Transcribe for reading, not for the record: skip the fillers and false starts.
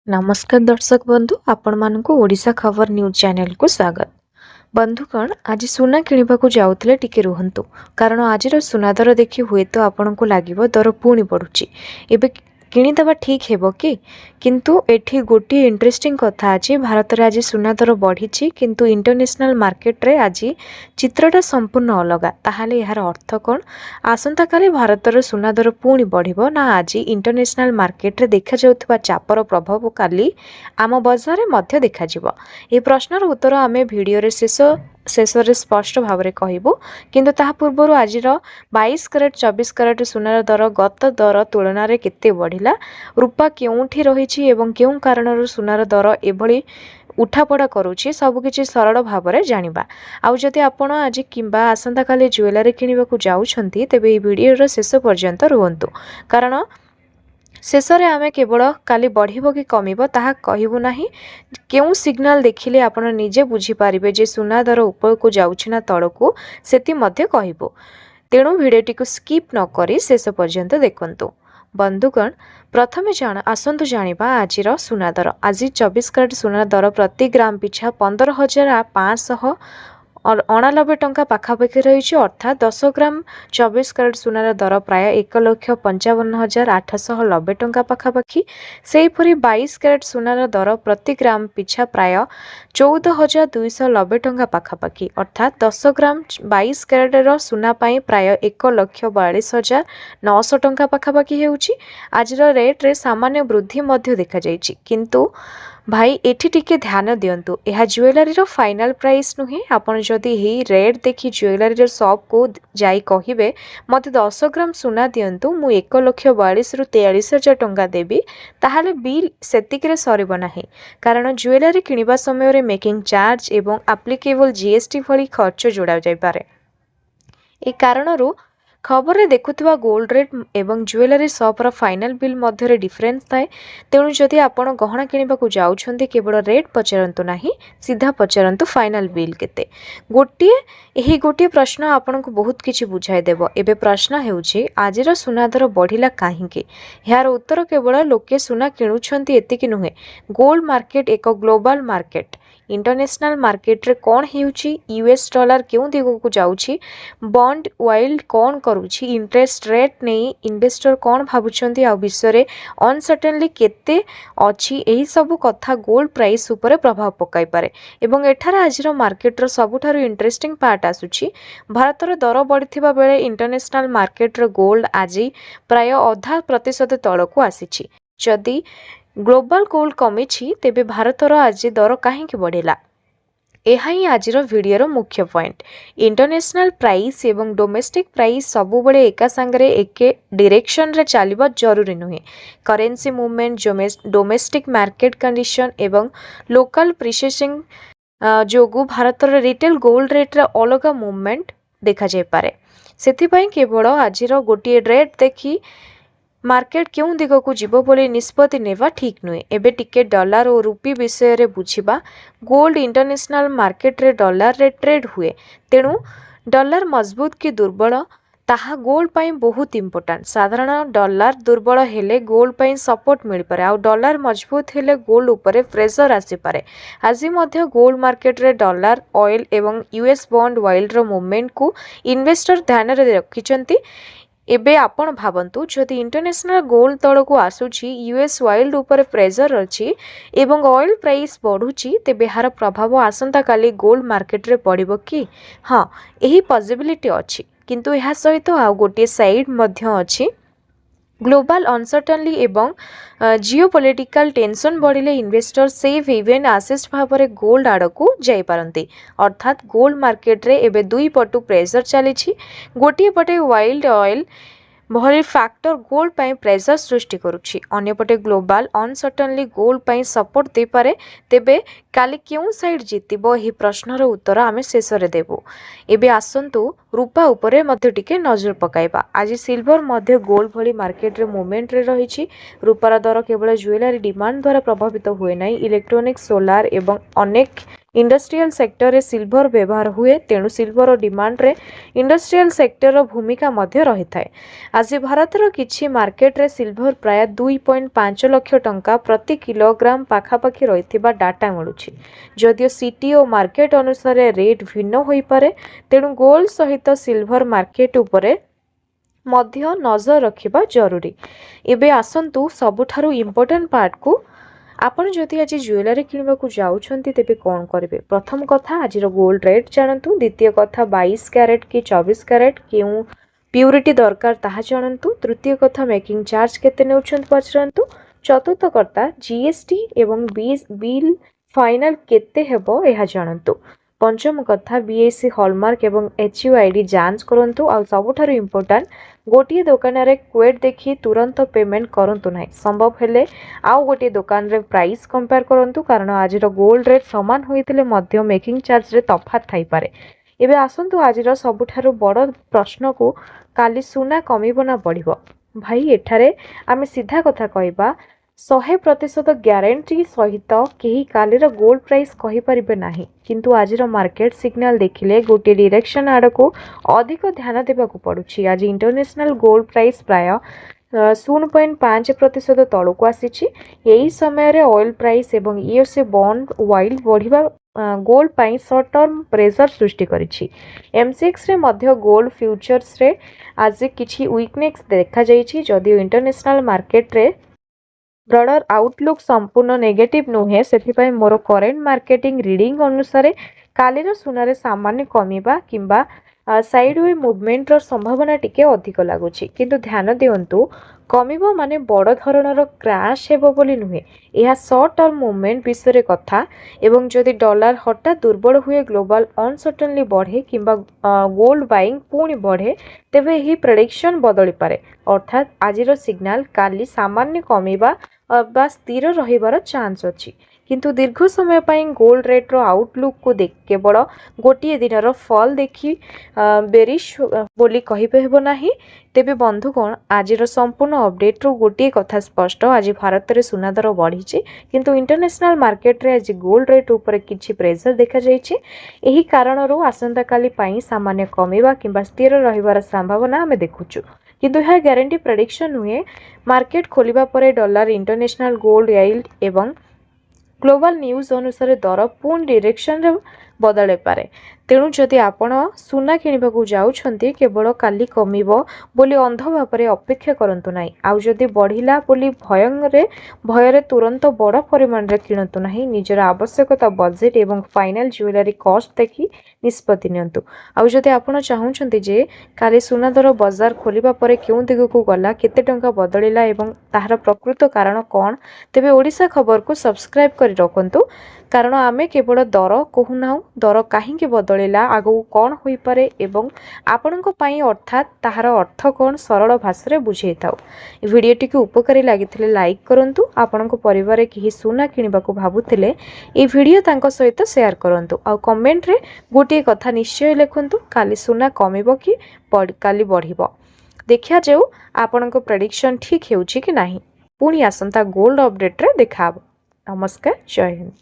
नमस्कार दर्शक बंधु आपण मानक ओडिशा खबर न्यूज चैनल को स्वागत। बंधुगण आज सुना किणवा को जाउथिले टिके रुहंतु कारण आज सुना दर देखि हुए तो आपण को लागिवो दर पुणी बढ़ुची एबे किणीदेवा ठीक हेबो कि किंतु एठी गोटी इंटरेस्टिंग कथा अछि। भारत रे आज सुना दर बढ़ी किंतु इंटरनेशनल मार्केट रे आज चित्रटा संपूर्ण अलग। ताहाले यार अर्थ कोन? आसंता काली भारत रे सुना दर पुणी बढ़िबो ना आज इंटरनेशनल मार्केट रे देखा जाउथबा चापर प्रभाव काली आम बजार रे मध्य देखा जिवो? ए प्रश्नर उत्तर आमे वीडियो रे शेष रे स्पष्ट भाव रे कहिबो। किंतु ताहा पूर्वरु आजिर 22 कैरेट 24 कैरेट सुनार दर गत दर तुलन रे केते बढ़िला, रूपा केउठी रहिछि एवं केउ कारणर सुनार दर एभली उठापड़ा करुछि सबकिछि सरल भाव में जानिबा। आउ जदि आपण आज किंबा आसंता काली ज्वेलरी किनिबाकू जाउछंती तेबे ए वीडियो शेष पर्यंत रुहंतु कारण शेष में आम केवल काली बढ़िबो कि कमिबो ताहा कहिबु नाही। केउ सिग्नल देखिले आपण निजे बुझिपारिबे जे सुना दर ऊपर को जाउछि ना तळकू सेति मध्य कहिबो। तेणु भिडियोटी को स्किप न करी शेष पर्यंत देखंतु। बंधुगण प्रथमे आसंतु जानिबा आजिर सुना दर। आज 24 कैरेट सुना दर प्रति ग्राम पिछा 15,589 टंका पाखापाखि रही अर्थात 10 ग्राम 24 कैरेट सुनार दर प्राय 1,55,890 टंका पाखापाखि। सेहीपरि 22 कैरेट सुनार दर प्रति ग्राम पिछा प्राय 14,290 टंका पाखापाखि अर्थात 10 ग्राम 22 कैरेटर सुना पाई प्राय 1,42,900 टंका पाखापाखि हेउछि। आजिर रेट रे सामान्य वृद्धि मध्य देखा जाइछि किंतु भाई एठी टिके ध्यान दियंतु यह ज्वेलरी रो फाइनल प्राइस नुहे। आपण जदि ही रेट देखि ज्वेलरी रो शॉप को जाई कहिबे मते 10 ग्राम सुना दियंतु मु 1,42,000 रु 43,000 टंका देबी ताहाले बिल सेतिकरे सरिबो नाही कारण ज्वेलरी किनिबा समय रे मेकिंग चार्ज एवं एप्लीकेबल जीएसटी भली खर्च जोड़ा जाय पारे। ए कारणरू खबर रे देखुथिबा गोल्ड रेट एवं ज्वेलरी शॉप रो फाइनल बिल मध्य रे डिफरेंस थाए। तेणु जदि आपण गहना किनिबाकू जाउछंती केवल रेट पचारंतु नाही, सीधा पचारंतु फाइनल बिल केते। गोटिए प्रश्न आपण को बहुत किछि बुझाई देबो। एबे प्रश्न हेउछि आजिर सुना दर बढ़िला काहेकि? यार उत्तर केवल लोके सुना किणुछंती एतिकि नुहे। गोल्ड मार्केट एक ग्लोबल मार्केट। इंटरनेशनल मार्केट रे कौन हेउछि? यूएस डॉलर केउ दिगो को जाउछि, बॉन्ड वाइल्ड कौन करूछि, इंटरेस्ट रेट नहीं इन्वेस्टर कौन भाबुछंती आ विषय रे अनसर्टेनली केते अछि एही सब कथा गोल्ड प्राइस ऊपर प्रभाव पकाई पारे। एवं एठार आजिर मार्केट रो सबुठारु इंटरेस्टिंग पार्ट आसुछि भारत रो दर बढ़िथिबा बेले इंटरनेशनल मार्केट रो गोल्ड आजि प्राय 0.5% तळकू आसीछि। जदि ग्लोबल गोल्ड कमिछि तेबे भारतर आज दर काहेकि बढ़िला? यह ही आज वीडियो मुख्य पॉइंट। इंटरनेशनल प्राइस एवं डोमेस्टिक प्राइस सबु बड़े एका संगरे एके डायरेक्शन रे चलिबा जरूरी नुहे। Currency movement, domestic market condition एवं लोकल प्रोसेसिंग जोगु भारतर रिटेल गोल्ड रेट रे अलग मूवमेंट देखा जाय पारे। सेथिपई केवल आजिर गोटिए रेट देखि मार्केट क्यों दिग को जीव बोली निष्पत्ति नेवा ठीक नुहे। एबे टिके डॉलर और रुपी विषय रे बुझिबा। गोल्ड इंटरनेशनल मार्केट रे डॉलर रे ट्रेड हुए, तेणु डॉलर मजबूत कि दुर्बल ताहा गोल्ड पाई बहुत इंपोर्टेंट। साधारण डॉलर दुर्बल हेले गोल्ड पाई सपोर्ट मिल पारे आ डॉलर मजबूत हेले गोल्ड ऊपर प्रेशर आसी पारे। आज मध्य गोल्ड मार्केट रे डॉलर, ऑयल एवं यूएस बॉन्ड वाइल्ड रो मूवमेंट को इन्वेस्टर ध्यान रे रखिचंती। एबे आपण भावंतु जदि इंटरनेशनल गोल्ड तल को आसुची, यूएस वाइल्ड ऊपर प्रेशर अछि एवं ऑयल प्राइस बढ़ुची तेबे हार प्रभाव आसंता काली गोल्ड मार्केट रे पड़िबो कि? हाँ, यही पॉसिबिलिटी अछि किंतु यह सहित आ गोटे साइड मध्य अछि। ग्लोबल अनसर्टेनली एवं जियोपॉलिटिकल टेंशन बढ़िले इन्वेस्टर सेफ हेवन आसेट भाव में गोल्ड आड़ को जाई पारंती। अर्थात गोल्ड मार्केट रे एबे दुई पटु प्रेशर चली। गोटे पटे वाइल्ड ऑयल भली फैक्टर गोल्ड पाई प्रेशर सृष्टि करुछि, अन्य पटे ग्लोबल अनसर्टेनली गोल्ड पाई सपोर्ट दे पारे। तेबे काली क्यों साइड जीतिबो एही प्रश्नर उत्तर आमे शेष रे देबो। एबे आसंतु रूपा उपरे मध्य टिके नजर पकाइबा। आज सिल्वर मध्य गोल्ड भली मार्केट रे मूवमेंट रे रहिछि। रूपार दर केवल ज्वेलरी डिमांड द्वारा प्रभावित हुए नहीं, इलेक्ट्रोनिक्स, सोलार एवं अनेक इंडस्ट्रियल सेक्टर रे सिल्वर व्यवहार हुए तेणु सिल्वर डिमांड रे इंडस्ट्रियल सेक्टर भूमिका मध्य रही थाए। आज भारत रो किछि मार्केट रे सिल्वर प्राय 2.5 लाख टंका प्रति किलोग्राम पाखापाखि रहिथिबा डाटा मिलुछि। जदियो सिटी और मार्केट अनुसार रेट भिन्न होई पारे तेणु गोल्ड सहित सिल्वर मार्केट उपरे मध्य नजर रखिबा जरूरी। एबे आसंतु सबुठारु इम्पोर्टेंट पार्ट को आपण जदि आज ज्वेलरी किणवा को जाउछंती तेबे कोन करबे। प्रथम कथा आज गोल्ड रेट जानतु। द्वितीय कथा 22 कैरेट कि 24 कैरेट केउ प्यूरिटी दरकार ताहा जानतु। तृतीय कथा मेकिंग चार्ज केते नेउछंत पचरंतु। चतुर्थ कथा जीएसटी एवं बिल फाइनल केते हेबो एहा जानतु। पंचम कथा बीएससी हॉलमार्क एवं एचयूआईडी जांच करंतु। आ सबुठारु इम्पोर्टेंट गोटे दुकान रे क्वेट देखि तुरंत पेमेंट करंतु नाही। संभव हेले आउ गोटे दुकान रे प्राइस कंपेयर करंतु कारण आज गोल्ड रेट समान होइतिले मध्य मेकिंग चार्ज रे तफात थाई पारे। एबे आसंतु आज सबुठारु बड़ प्रश्न को काली सुना कमिबो ना बढ़िबो। भाई एठारे आमे सीधा कथा कहबा 100% ग्यारंटी सहित केही कालीर गोल्ड प्राइस कहि परिबे नाही। किंतु आजिर मार्केट सिग्नल देखिले गोटे डायरेक्शन आड़ को अधिक ध्यान देबाकू पड़ुछि। आज इंटरनेशनल गोल्ड प्राइस प्राय 0.5% तळକୁ आसीछि। एही समय रे ऑयल प्राइस एवं यूएसए बॉन्ड वाइल्ड बढ़िबा गोल्ड पाई शॉर्ट टर्म प्रेशर सृष्टि करिछि। एमसीएक्स रे मध्य गोल्ड फ्यूचर्स रे आज किछि वीकनेस देखा जाइछि। जदियो इंटरनेशनल मार्केट रे ब्रॉडर आउटलुक संपूर्ण नेगेटिव नुहे से मोर करेंट मार्केटिंग रीडिंग अनुसार कालीर सुनारे सामान्य कमिबा किंबा साइडवे मुवमेंट रो संभावना टिके अधिक लगुच। किंतु ध्यान दियंतु कमिबो माने बड़ धरणर क्रैश हेबो बोली नुहे। यह शॉर्ट टर्म मुवमेंट विषय कथा एवं जदि डॉलर हठात दुर्बल हुए ग्लोबल अनसर्टेनली बढ़े किंबा गोल्ड बाइंग पुणी बढ़े तेबे यही प्रेडिक्शन बदली पारे। अर्थात आजिर सिग्नल काली सामान्य कमिबा बा स्थिर रहिबार चांस अछि। किंतु दीर्घ समय पाई गोल्ड रेट रो आउटलुक को देख केवल गोटे दिनर फल देखी बेरिश बोली कहिबे हेबो नाही। तेबे बंधुगण आजिर संपूर्ण अपडेट रो गोटे कथा स्पष्ट। आज भारत रे सुना दर बढ़ी किंतु इंटरनेशनल मार्केट रे आज गोल्ड रेट ऊपर किछि प्रेशर देखा जाइछि। एही कारणरो आसंता काली पाई सामान्य कमिबा किंबा स्थिर रहिबार संभावना हमें देखुछु। किंतु यह ग्यारंटी प्रेडिक्शन हुए। मार्केट खोलिबा परे डॉलर इंटरनेशनल गोल्ड यील्ड एवं ग्लोबल न्यूज अनुसार दर पुणी डायरेक्शन रे बदले पारे। तेणु जदि आपण सुना किनिबा को जाउछंती केवल काली कमिबो बोली अंध भाव अपेक्षा करंतु नाही। आउ जदि बढ़िला बोली भयरे तुरंत बड़ परिमाण रे किणतु नाही। निजर आवश्यकता बजेट एवं फाइनल ज्वेलरी कॉस्ट देखि निष्पत्ति नियंतु। आउ जदि आपण चाहुछंती जे काली सुना दर बाजार खोलिबा परे केउ दिग को गला केते टंका बदलिला एवं ताहार प्रकृत कारण कोन तेबे ओडिसा खबर को सब्सक्राइब करि रखंतु। कारण आमे केवल दर कहूना दर कहीं बदलिला आगु कौन हो पारे एवं आपणक पई अर्थात ताहार अर्थ कौन सरल भाषा रे बुझे थाउ। वीडियोटी को उपकारी लागिथिले लाइक करंतु। आपणक परिवार केही सुना किनिबा को भाबुथिले ए वीडियो तांको सहित शेयर करंतु। आ कमेंट रे गोटे कथा निश्चय लिखंतु काली सुना कमिबो कि काली बढ़िबो। देखिया जेउ आपणक प्रेडिक्शन ठीक हेउछि कि नाही। पुणी आसंता गोल्ड अपडेट रे देखाब। नमस्कार, जय हिंद।